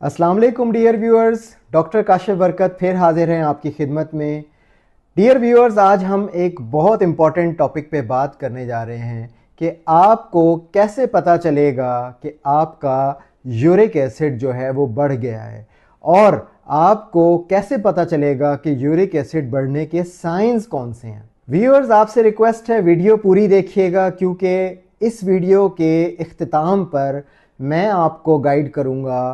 अस्सलाम वालेकुम dear viewers, doctor Kashif बरकत फिर हाजिर हैं आपकी खिदमत में। डियर व्यूअर्स, आज हम एक बहुत इम्पॉर्टेंट टॉपिक पे बात करने जा रहे हैं कि आपको कैसे पता चलेगा कि आपका यूरिक एसिड जो है वो बढ़ गया है, और आपको कैसे पता चलेगा कि यूरिक एसिड बढ़ने के साइंस कौन से हैं। व्यूअर्स, आपसे रिक्वेस्ट है वीडियो पूरी देखिएगा, क्योंकि इस वीडियो के इख्तिताम पर मैं आपको गाइड करूँगा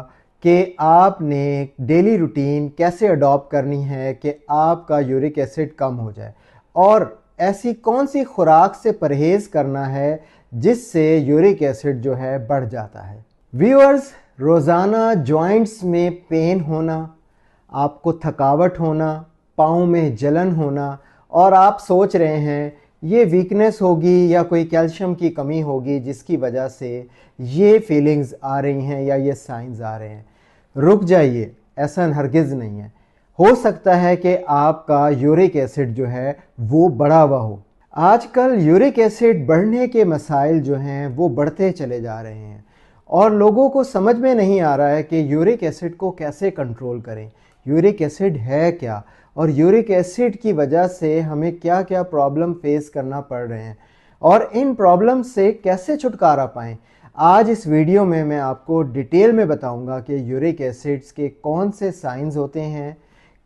कि आपने डेली रूटीन कैसे अडॉप्ट करनी है कि आपका यूरिक एसिड कम हो जाए, और ऐसी कौन सी खुराक से परहेज़ करना है जिससे यूरिक एसिड जो है बढ़ जाता है। व्यूअर्स, रोज़ाना जॉइंट्स में पेन होना, आपको थकावट होना, पाँव में जलन होना, और आप सोच रहे हैं ये वीकनेस होगी या कोई कैल्शियम की कमी होगी जिसकी वजह से ये फीलिंग्स आ रही हैं या ये साइंस आ रहे हैं। रुक जाइए, ऐसा हरगिज़ नहीं है। हो सकता है कि आपका यूरिक एसिड जो है वो बढ़ा हुआ हो। आजकल यूरिक एसिड बढ़ने के मसाइल जो हैं वो बढ़ते चले जा रहे हैं, और लोगों को समझ में नहीं आ रहा है कि यूरिक एसिड को कैसे कंट्रोल करें, यूरिक एसिड है क्या, और यूरिक एसिड की वजह से हमें क्या क्या प्रॉब्लम फेस करना पड़ रहे हैं, और इन प्रॉब्लम से कैसे छुटकारा पाएं। आज इस वीडियो में मैं आपको डिटेल में बताऊंगा कि यूरिक एसिड्स के कौन से साइंस होते हैं,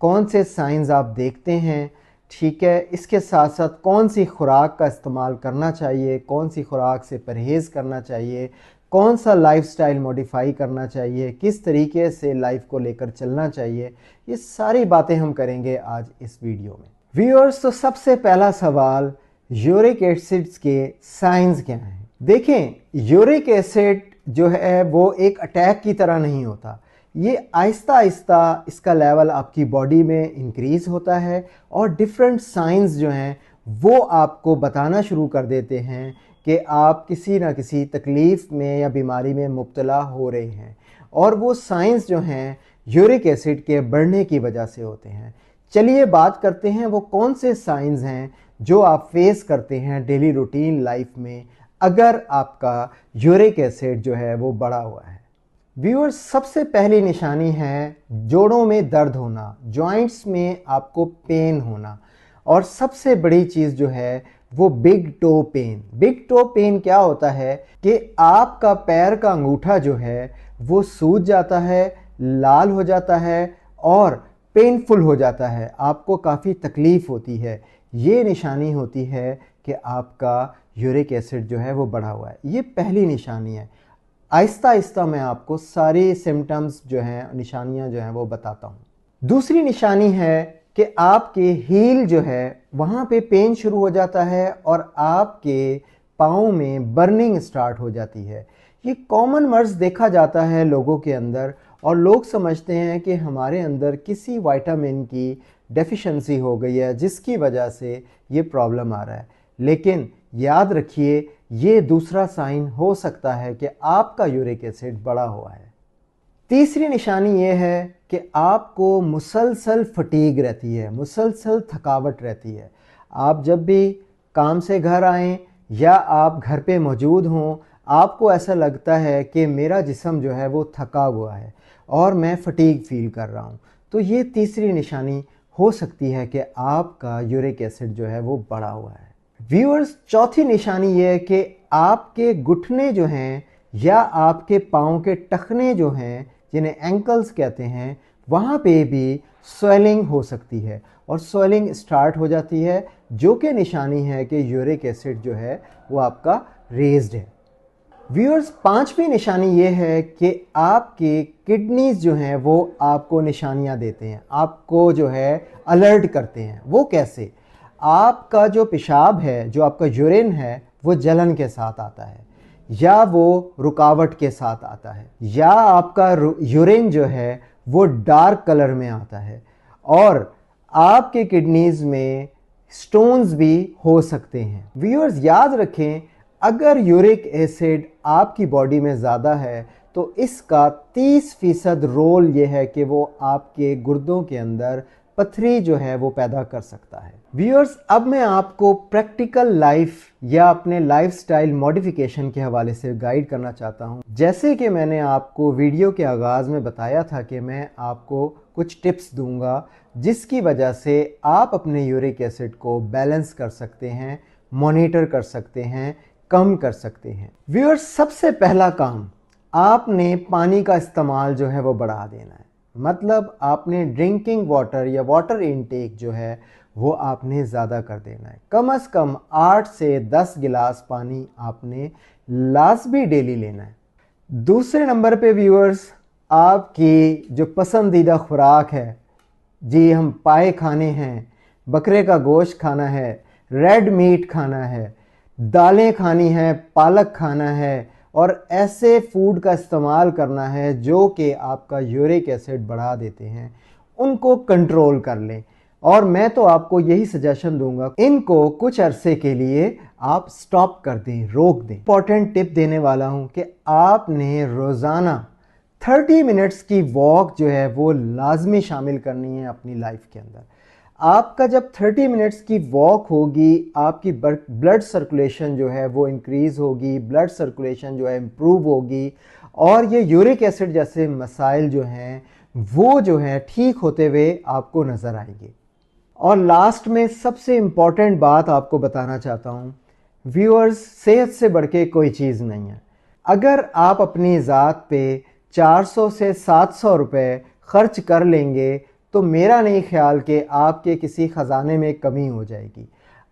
कौन से साइंस आप देखते हैं, ठीक है। इसके साथ साथ कौन सी खुराक का इस्तेमाल करना चाहिए, कौन सी खुराक से परहेज़ करना चाहिए, कौन सा लाइफस्टाइल मॉडिफाई करना चाहिए, किस तरीके से लाइफ को लेकर चलना चाहिए, ये सारी बातें हम करेंगे आज इस वीडियो में। व्यूअर्स, तो सबसे पहला सवाल, यूरिक एसिड्स के साइंस क्या हैं। देखें, यूरिक एसिड जो है वो एक अटैक की तरह नहीं होता। ये आहिस्ता आहिस्ता इसका लेवल आपकी बॉडी में इंक्रीज़ होता है, और डिफरेंट साइंस जो हैं वो आपको बताना शुरू कर देते हैं कि आप किसी ना किसी तकलीफ़ में या बीमारी में मुब्तला हो रहे हैं, और वो साइंस जो हैं यूरिक एसिड के बढ़ने की वजह से होते हैं। चलिए बात करते हैं वो कौन से साइंस हैं जो आप फेस करते हैं डेली रूटीन लाइफ में अगर आपका यूरिक एसिड जो है वो बढ़ा हुआ है। व्यूअर्स, सबसे पहली निशानी है जोड़ों में दर्द होना, जॉइंट्स में आपको पेन होना, और सबसे बड़ी चीज़ जो है वो big toe pain. Big toe pain क्या होता है कि आपका पैर का अंगूठा जो है वो सूज जाता है, लाल हो जाता है, और पेनफुल हो जाता है, आपको काफ़ी तकलीफ़ होती है। ये निशानी होती है कि आपका यूरिक एसिड जो है वो बढ़ा हुआ है। ये पहली निशानी है। आहिस्ता आहिस्ता मैं आपको सारे सिम्टम्स जो हैं, निशानियां जो हैं वो बताता हूँ। दूसरी निशानी है कि आपके हील जो है वहाँ पे पेन शुरू हो जाता है, और आपके पाँव में बर्निंग स्टार्ट हो जाती है। ये कॉमन मर्ज देखा जाता है लोगों के अंदर, और लोग समझते हैं कि हमारे अंदर किसी विटामिन की डेफिशिएंसी हो गई है जिसकी वजह से ये प्रॉब्लम आ रहा है। लेकिन याद रखिए, ये दूसरा साइन हो सकता है कि आपका यूरिक एसिड बढ़ा हुआ है। तीसरी निशानी ये है कि आपको मुसलसल फटीग रहती है, मुसलसल थकावट रहती है। आप जब भी काम से घर आएँ या आप घर पे मौजूद हों, आपको ऐसा लगता है कि मेरा जिस्म जो है वो थका हुआ है और मैं फटीग फील कर रहा हूँ। तो ये तीसरी निशानी हो सकती है कि आपका यूरिक एसिड जो है वो बढ़ा हुआ है। व्यूअर्स, चौथी निशानी ये है कि आपके घुटने जो हैं या आपके पाँव के टखने जो हैं, जिन्हें एंकल्स कहते हैं, वहाँ पे भी स्वेलिंग हो सकती है, और स्वेलिंग स्टार्ट हो जाती है, जो कि निशानी है कि यूरिक एसिड जो है वो आपका रेज्ड है। व्यूअर्स, पांचवी निशानी ये है कि आपके किडनीज जो हैं वो आपको निशानियाँ देते हैं, आपको जो है अलर्ट करते हैं। वो कैसे? आपका जो पेशाब है, जो आपका यूरिन है, वो जलन के साथ आता है, या वो रुकावट के साथ आता है, या आपका यूरिन जो है वो डार्क कलर में आता है, और आपके किडनीज में स्टोन्स भी हो सकते हैं। व्यूअर्स, याद रखें, अगर यूरिक एसिड आपकी बॉडी में ज़्यादा है तो इसका 30% रोल ये है कि वो आपके गुर्दों के अंदर पथरी जो है वो पैदा कर सकता है। व्यूअर्स, अब मैं आपको प्रैक्टिकल लाइफ या अपने लाइफस्टाइल मॉडिफिकेशन के हवाले से गाइड करना चाहता हूं। जैसे कि मैंने आपको वीडियो के आगाज़ में बताया था कि मैं आपको कुछ टिप्स दूंगा जिसकी वजह से आप अपने यूरिक एसिड को बैलेंस कर सकते हैं, मॉनिटर कर सकते हैं, कम कर सकते हैं। व्यूअर्स, सबसे पहला काम, आपने पानी का इस्तेमाल जो है वो बढ़ा देना है। मतलब आपने ड्रिंकिंग वाटर या वाटर इनटेक जो है वो आपने ज़्यादा कर देना है। कम से कम 8 से 10 गिलास पानी आपने लाजमी डेली लेना है। दूसरे नंबर पे व्यूअर्स, आपकी जो पसंदीदा खुराक है, जी हम पाए खाने हैं, बकरे का गोश्त खाना है, रेड मीट खाना है, दालें खानी है, पालक खाना है और ऐसे फूड का इस्तेमाल करना है जो कि आपका यूरिक एसिड बढ़ा देते हैं, उनको कंट्रोल कर लें। और मैं तो आपको यही सजेशन दूंगा, इनको कुछ अरसे के लिए आप स्टॉप कर दें, रोक दें। इंपॉर्टेंट टिप देने वाला हूं कि आपने रोज़ाना 30 मिनट्स की वॉक जो है वो लाजमी शामिल करनी है अपनी लाइफ के अंदर। आपका जब 30 मिनट्स की वॉक होगी, आपकी ब्लड सर्कुलेशन जो है वो इंक्रीज़ होगी, ब्लड सर्कुलेशन जो है इम्प्रूव होगी और ये यूरिक एसिड जैसे मसाइल जो हैं वो जो है ठीक होते हुए आपको नज़र आएंगे। और लास्ट में सबसे इम्पॉर्टेंट बात आपको बताना चाहता हूँ, व्यूअर्स, सेहत से बढ़ के कोई चीज़ नहीं है। अगर आप अपनी ज़ात पे 400 से 700 रुपये खर्च कर लेंगे तो मेरा नहीं ख्याल कि आपके किसी ख़जाने में कमी हो जाएगी।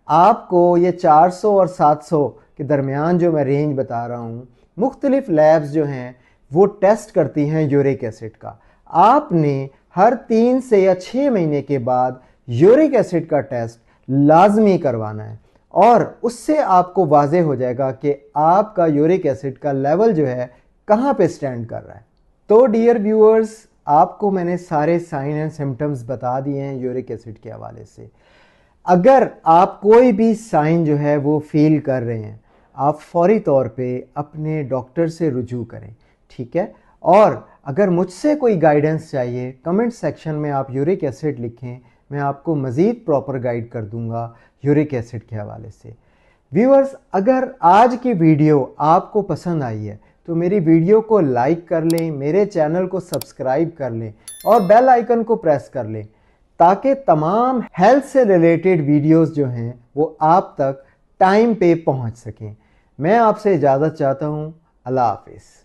आपको ये 400 और 700 के दरमियान जो मैं रेंज बता रहा हूँ, मुख्तलिफ लैब्स जो हैं वो टेस्ट करती हैं यूरिक एसिड का। आपने हर 3 से या 6 महीने के बाद यूरिक एसिड का टेस्ट लाजमी करवाना है और उससे आपको वाज़ेह हो जाएगा कि आपका यूरिक एसिड का लेवल जो है कहाँ पे स्टैंड कर रहा है। तो डियर व्यूअर्स, आपको मैंने सारे साइन एंड सिम्टम्स बता दिए हैं यूरिक एसिड के हवाले से। अगर आप कोई भी साइन जो है वो फील कर रहे हैं, आप फौरी तौर पे अपने डॉक्टर से रुजू करें, ठीक है। और अगर मुझसे कोई गाइडेंस चाहिए, कमेंट सेक्शन में आप यूरिक एसिड लिखें, मैं आपको मज़ीद प्रॉपर गाइड कर दूंगा यूरिक एसिड के हवाले से। व्यूअर्स, अगर आज की वीडियो आपको पसंद आई है तो मेरी वीडियो को लाइक कर लें, मेरे चैनल को सब्सक्राइब कर लें और बेल आइकन को प्रेस कर लें ताकि तमाम हेल्थ से रिलेटेड वीडियोस जो हैं वो आप तक टाइम पे पहुंच सकें। मैं आपसे इजाज़त चाहता हूं। अल्लाह हाफिज़।